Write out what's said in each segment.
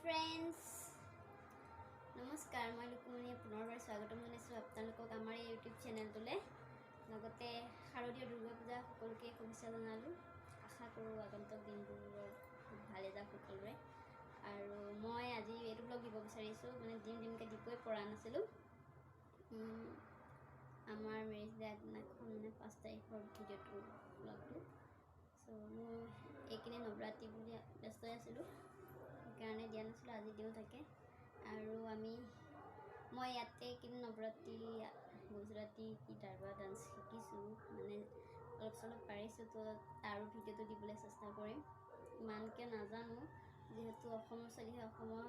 Friends नमस्कार मैं लुकुमणि पुनर्बार स्वागतम जनाइছোঁ আপোনালোকক আমাৰ এই ইউটিউব চেনেলটোলে লগতে শাৰদীয় দুৰ্গা পূজা সকলোকে শুভেচ্ছা জনালোঁ আশা কৰোঁ আগন্তুক দিনবোৰ খুব ভালে যাওক সকলোৰে আৰু মই আজি এইটো ব্লগ দিব বিচাৰিছোঁ মানে দিনকে দিবই পৰা নাছিলোঁ আমাৰ মেৰেজ ডে আগদিনাখন মানে 5 তাৰিখৰ ভিডিঅ'টো ব্লগটো সো মই এইখিনি নৱৰাত্ৰি বুলি ব্যস্ত আছিলোঁ কাৰণে দিয়া নাছিলোঁ আজি দিও থাকে আৰু মই ইয়াতে কিন্তু নৱৰাত্ৰি গুজৰাটী গীটাৰ ডান্স শিকিছোঁ মানে অলপ চলপ পাৰিছোঁ তো আৰু ভিডিঅ'টো দিবলৈ চেষ্টা কৰিম ইমানকৈ নাজানো যিহেতু অসমৰ ছোৱালী অসমৰ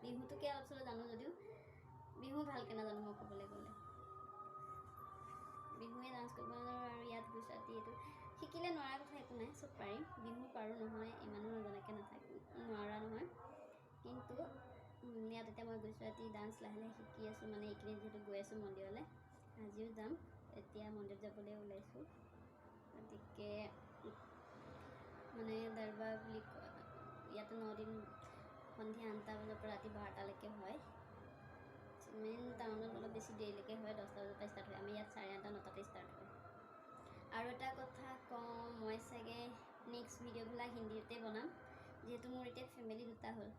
বিহুটোকে অলপ চলপ জানো যদিও বিহু ভালকৈ নাজানো মই ক'বলৈ গ'লে বিহুৱে ডান্স কৰিব নোৱাৰোঁ আৰু ইয়াত গুজৰাটী এইটো শিকিলে নোৱাৰা কথা একো নাই চব পাৰিম বিহু পাৰোঁ নহয় ইমানো নজনাকৈ নাথাকোঁ নোৱাৰা নহয় কিন্তু ইয়াত এতিয়া মই গুজৰাটী ডান্স লাহে লাহে শিকি আছোঁ মানে এইখিনি যিহেতু গৈ আছোঁ মন্দিৰলৈ আজিও যাম এতিয়া মন্দিৰত যাবলৈ ওলাইছোঁ গতিকে মানে দৰবাৰ বুলি ইয়াতে 9 দিন সন্ধিয়া 8টা বজাৰ পৰা ৰাতি 12টালৈকে হয় মেইন টাউনত অলপ বেছি দেৰিলৈকে হয় 10টা বজাৰ পৰা ষ্টাৰ্ট হয় আমি ইয়াত 8:30 9টাতে ষ্টাৰ্ট হয় আৰু এটা কথা কওঁ মই চাগে নেক্সট ভিডিঅ'বিলাক হিন্দীতে বনাম যিহেতু মোৰ এতিয়া ফেমিলি দুটা হ'ল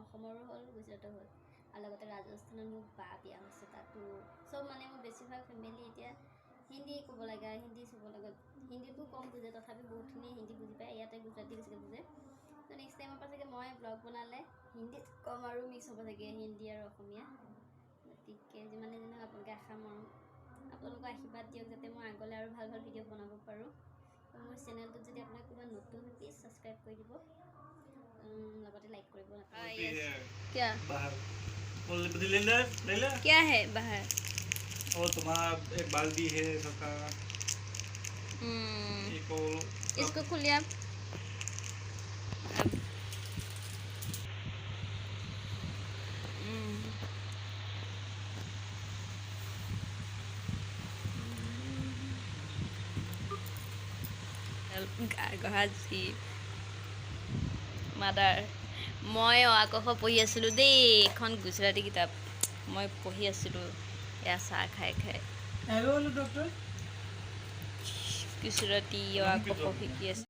অসমৰো হ'ল গুজৰাটৰ হ'ল আৰু লগতে ৰাজস্থানত মোৰ বা বিয়া হৈছে তাতো চব মানে মোৰ বেছিভাগ ফেমিলি এতিয়া হিন্দী ক'ব লাগে হিন্দী চবৰ লগত হিন্দীটো কম বুজে তথাপি বহুতখিনি হিন্দী বুজি পায় ইয়াতে গুজৰাটী বেছিকৈ বুজে তো নেক্সট টাইমৰ পৰা চাগে মই ব্লগ বনালে হিন্দীত কম আৰু মিক্স হ'ব চাগে হিন্দী আৰু অসমীয়া গতিকে যিমানে যি নহওক আপোনালোকে আশা মৰম আপোনালোকৰ আশীৰ্বাদ দিয়ক যাতে মই আগলৈ আৰু ভাল ভাল ভিডিঅ' বনাব পাৰোঁ মোৰ চেনেলটোত যদি আপোনাক কিবা নতুন প্লিজ ছাবস্ক্ৰাইব কৰি দিব लगते लाइक कर क्या क्या है बाहर और तुम्हारा एक बाल्टी है सबका इसको खोलिए आप गाजी মাদাৰ মই আকাশ পঢ়ি আছিলোঁ দেই এখন গুজৰাটী কিতাপ মই পঢ়ি আছিলোঁ এয়া চাহ খাই খাই গুজৰাটী আকাশ শিকি আছে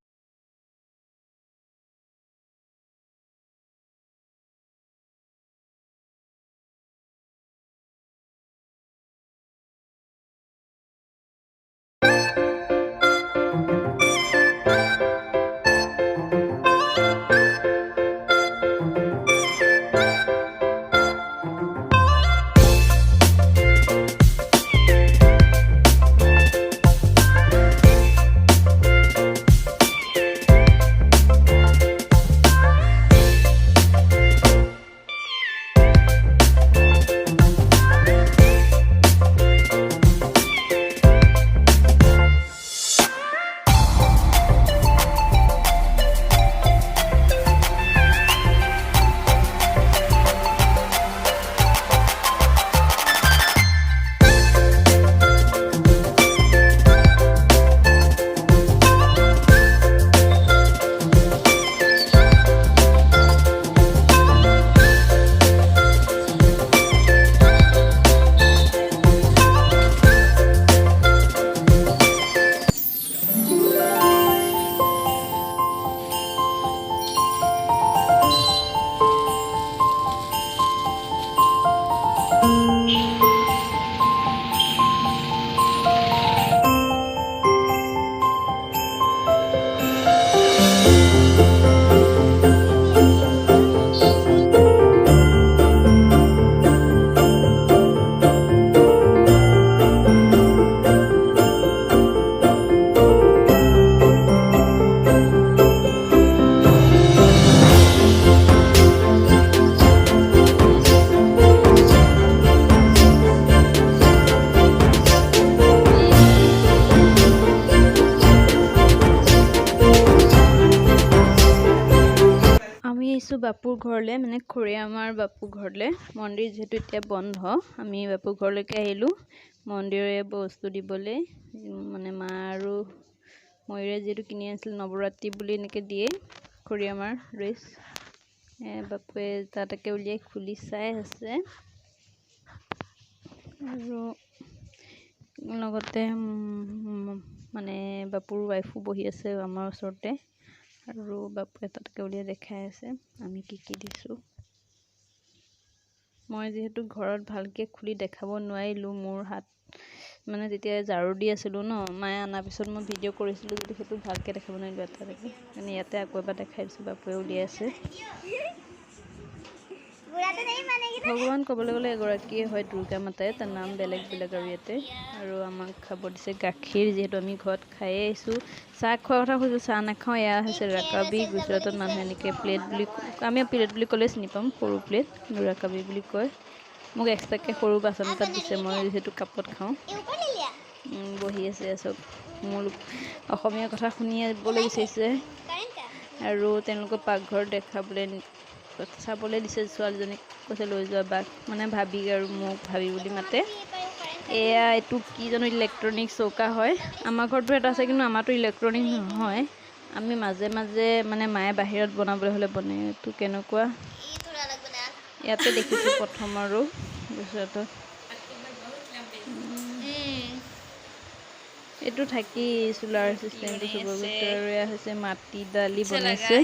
বাপুৰ ঘৰলৈ মানে খুৰীয়ামাৰ বাপুৰ ঘৰলৈ মন্দিৰ যেহেতু এতিয়া বন্ধ আমি বাপুৰ ঘৰলৈকে আহিলোঁ মন্দিৰৰে বস্তু দিবলৈ মানে মা আৰু ময়ূৰে যিহেতু কিনি আনিছিল নৱৰাত্ৰি বুলি এনেকৈ দিয়ে খুৰীয়ামাৰ ড্ৰেছ বাপুৱে তাকে উলিয়াই খুলি চাই আছে আৰু লগতে মানে বাপুৰ ৱাইফো বহি আছে আমাৰ ওচৰতে আৰু বাপুৱে তাকে উলিয়াই দেখাই আছে আমি কি দিছোঁ। মই যিহেতু ঘৰত ভালকৈ খুলি দেখাব নোৱাৰিলোঁ, মোৰ হাত মানে যেতিয়া ঝাৰু দি আছিলোঁ ন, মায়ে অনাৰ পিছত মই ভিডিঅ' কৰিছিলোঁ যদি সেইটো ভালকৈ দেখাব নোৱাৰিলোঁ এটালৈকে, মানে ইয়াতে আকৌ এবাৰ দেখাই দিছোঁ। বাপুৱে উলিয়াই আছে। ভগৱান ক'বলৈ গ'লে এগৰাকীয়ে হয়, দুৰ্গা মাতাই, তাৰ নাম বেলেগ বেলেগ আৰু ইয়াতে। আৰু আমাক খাব দিছে গাখীৰ, যিহেতু আমি ঘৰত খায়ে আহিছোঁ। চাহ খোৱাৰ কথা কৈছোঁ, চাহ নাখাওঁ। এয়া হৈছে ৰাকাবি, গুজৰাটত মানুহে এনেকৈ প্লেট বুলি, আমি প্লেট বুলি ক'লে চিনি পাম, সৰু প্লেট, ৰাকাবি বুলি কয়। মোক এক্সট্ৰাকৈ সৰু বাচন এটাত দিছে, মই যিহেতু কাপত খাওঁ। বহি আছে চব, মোৰ অসমীয়া কথা শুনিবলৈ বিচাৰিছে আৰু তেওঁলোকৰ পাকঘৰ দেখাবলৈ চাবলৈ দিছে। ছোৱালীজনীক কৈছে লৈ যোৱা বাক, মানে ভাবি আৰু মোক ভাবি বুলি মাতে। এইটো কি জানো, ইলেক্ট্ৰনিক চৌকা হয়। আমাৰ ঘৰতো এটা আছে, কিন্তু আমাৰতো ইলেক্ট্ৰনিক নহয়। আমি মাজে মাজে মানে মায়ে বাহিৰত বনাবলৈ হ'লে বনাই। এইটো কেনেকুৱা ইয়াতে দেখিছোঁ প্ৰথম আৰু গুজৰাটত। এইটো থাকি চোলাৰ চিষ্টেমটো চুবৰ গৈছে আৰু এয়া হৈছে মাটি দালি বনাইছে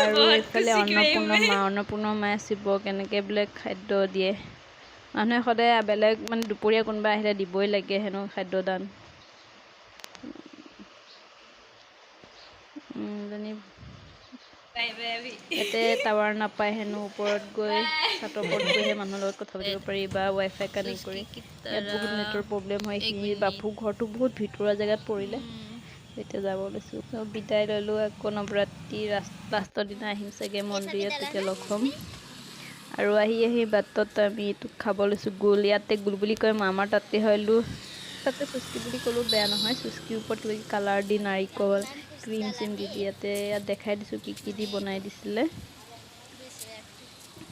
আৰু এইফালে অন্নপূৰ্ণা মায়ে শিৱক কেনেকৈ বোলে খাদ্য দিয়ে। মানুহে সদায় বেলেগ মানে দুপৰীয়া কোনোবা আহিলে দিবই লাগে হেনো খাদ্য দান। ইয়াতে টাৱাৰ নাপায় হেনো, ওপৰত গৈ ছাতৰ ওপৰত গৈহে মানুহৰ লগত কথা পাতিব পাৰি বা ৱাইফাই কানেক্ট কৰি। ইয়াত বহুত নেটৰ প্ৰব্লেম হয়। বাপু ঘৰটো বহুত ভিতৰুৱা জেগাত পৰিলে। এতিয়া যাব লৈছোঁ, বিদায় ল'লোঁ। আকৌ নৱৰাত্ৰি লাষ্টৰ দিনা আহিম চাগে মন্দিৰত, তেতিয়া লগ হ'ম। আৰু আহি বাটত আমি এইটো খাব লৈছোঁ, গোল। ইয়াতে গোল বুলি কয়, আমাৰ তাতে হয় তাতে চুস্কি বুলি ক'লেও বেয়া নহয়। চুস্কিৰ ওপৰত কিবা কালাৰ দি নাৰিকল ক্ৰীম চিম দি ইয়াত দেখাই দিছোঁ কি দি বনাই দিছিলে।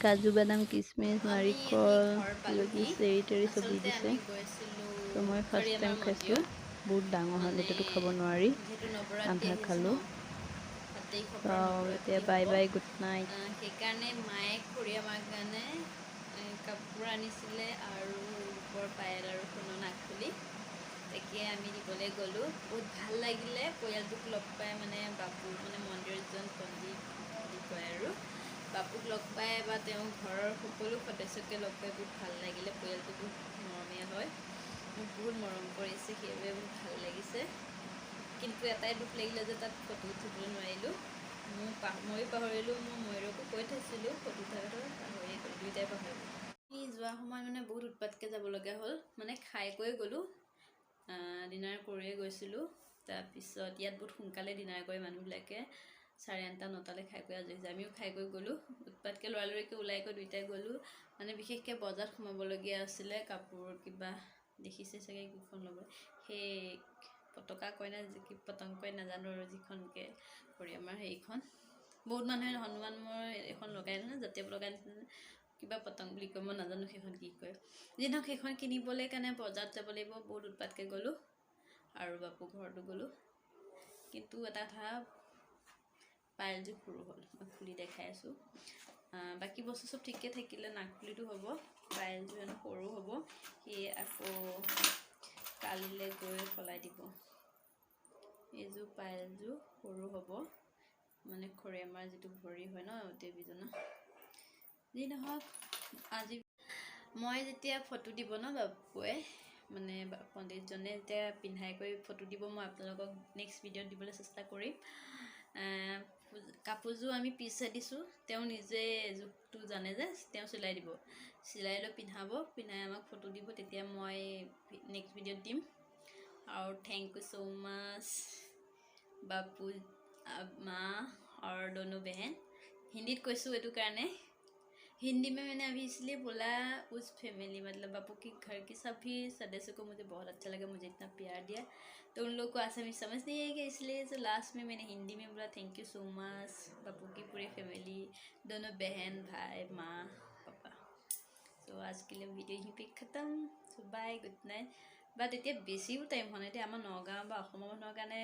কাজু বাদাম কিচমিচ নাৰিকল কিবাকিবি চেৰি তেৰি চব দি দিছে। ত' মই ফাৰ্ষ্ট টাইম খাইছোঁ, বহুত ডাঙৰ হয়, গোটেইটো খাব নোৱাৰি, আধা খালোঁ। এতিয়া বাই বাই, গুড নাইট। সেইকাৰণে মায়ে খুৰী আমাৰ কাৰণে কাপোৰ আনিছিলে আৰু ৰূপৰ পায়েল আৰু সোণৰ নাকফুলি। তাকে আমি দিবলৈ গ'লোঁ। বহুত ভাল লাগিলে পৰিয়ালটোক লগ পাই, মানে বাপু মানে মন্দিৰৰ যিজন পণ্ডিত বুলি কয় আৰু, বাপুক লগ পাই বা তেওঁৰ ঘৰৰ সকলো সদস্যকে লগ পাই বহুত ভাল লাগিলে। পৰিয়ালটো বহুত মৰমীয়াল হয়, মোক বহুত মৰম কৰিছে, সেইবাবে বহুত ভাল লাগিছে। কিন্তু এটাই দুখ লাগিলে যে তাত ফটো উঠিবলৈ নোৱাৰিলোঁ। ময়ো পাহৰিলোঁ, মই ময়ূৰকো কৈ থৈছিলোঁ ফটো উঠাৰ কথা, পাহৰিয়ে গ'লোঁ, দুয়োটাই পাহৰিলোঁ। যোৱা সময়ত মানে বহুত উৎপাতকৈ যাবলগীয়া হ'ল, মানে খাই কৈ গ'লোঁ, ডিনাৰ কৰিয়ে গৈছিলোঁ। তাৰপিছত ইয়াত বহুত সোনকালে ডিনাৰ কৰে মানুহবিলাকে, 8:30 9টালৈ খাই কৈ আজৰি যায়। আমিও খাই কৈ গ'লোঁ, উৎপাতকৈ লৰালৰিকৈ ওলাই কৈ দুয়োটাই গ'লোঁ। মানে বিশেষকৈ বজাৰত সোমাবলগীয়া আছিলে, কাপোৰ কিবা দেখিছে চাগে কেইখন ল'ব, সেই পতকা কয় নে পতংগ কয় নাজানো আৰু, যিখনকৈ কৰি আমাৰ সেইখন বহুত মানুহে হনুমান মোৰ এখন লগাই নহয়, জাতীয় লগাই কিবা পতংগ বুলি কয়, মই নাজানো সেইখন কি কয়। যি নহওক সেইখন কিনিবলৈ কাৰণে বজাৰত যাব লাগিব, বহুত উৎপাতকৈ গ'লোঁ আৰু বাপু ঘৰতো গ'লোঁ। কিন্তু এটা কথা, পায়েলযোৰ সৰু হ'ল, মই খুলি দেখাই আছোঁ। বাকী বস্তু চব ঠিকে থাকিলে, নাকফুলিটো হ'ব, পায়েলযোৰ হেনো সৰু হ'ব, সেয়ে আকৌ কালিলৈ গৈ সলাই দিব। এইযোৰ পায়েলযোৰ সৰু হ'ব, মানে খৰিয়ামাৰ যিটো ভৰি হয় ন দেৱীজনৰ। যি নহওক, আজি মই যেতিয়া ফটো দিব ন বাপুৱে, মানে পণ্ডিতজনে যেতিয়া পিন্ধাই কৰি ফটো দিব, মই আপোনালোকক নেক্সট ভিডিঅ'ত দিবলৈ চেষ্টা কৰিম। কাপোৰযোৰ আমি পিছে দিছোঁ, তেওঁ নিজে জোখটো জানে যে, তেওঁ চিলাই দিব, চিলাই লৈ পিন্ধাব, পিন্ধাই আমাক ফটো দিব, তেতিয়া মই নেক্সট ভিডিঅ'ত দিম। और थैंक यू सो मच बापू माँ और दोनों बहन। हिंदी कैसो ये कारण हिंदी में मैंने अभी इसलिए बोला, उस फैमिली मतलब बापू के घर के सभी सदस्यों को मुझे बहुत अच्छा लगा, मुझे इतना प्यार दिया, तो उन लोग को आसामी समझ नहीं आएगा, इसलिए तो लास्ट में मैंने हिंदी में बोला थैंक यू सो मच बापू की पूरी फैमिली, दोनों बहन भाई माँ पापा। तो आज के लिए वीडियो यहीं पे ख़त्म। सो बाय, गुड नाइट। বাট এতিয়া বেছিও টাইম হোৱা নাই, এতিয়া আমাৰ নগাঁও বা অসমৰ মানুহৰ কাৰণে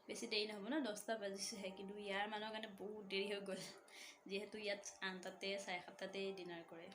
বেছি দেৰি নহ'ব ন 10টা বাজিছেহে কিন্তু ইয়াৰ মানুহৰ কাৰণে বহুত দেৰি হৈ গ'ল যিহেতু ইয়াত 8টাতে 7:30টাতে ডিনাৰ কৰে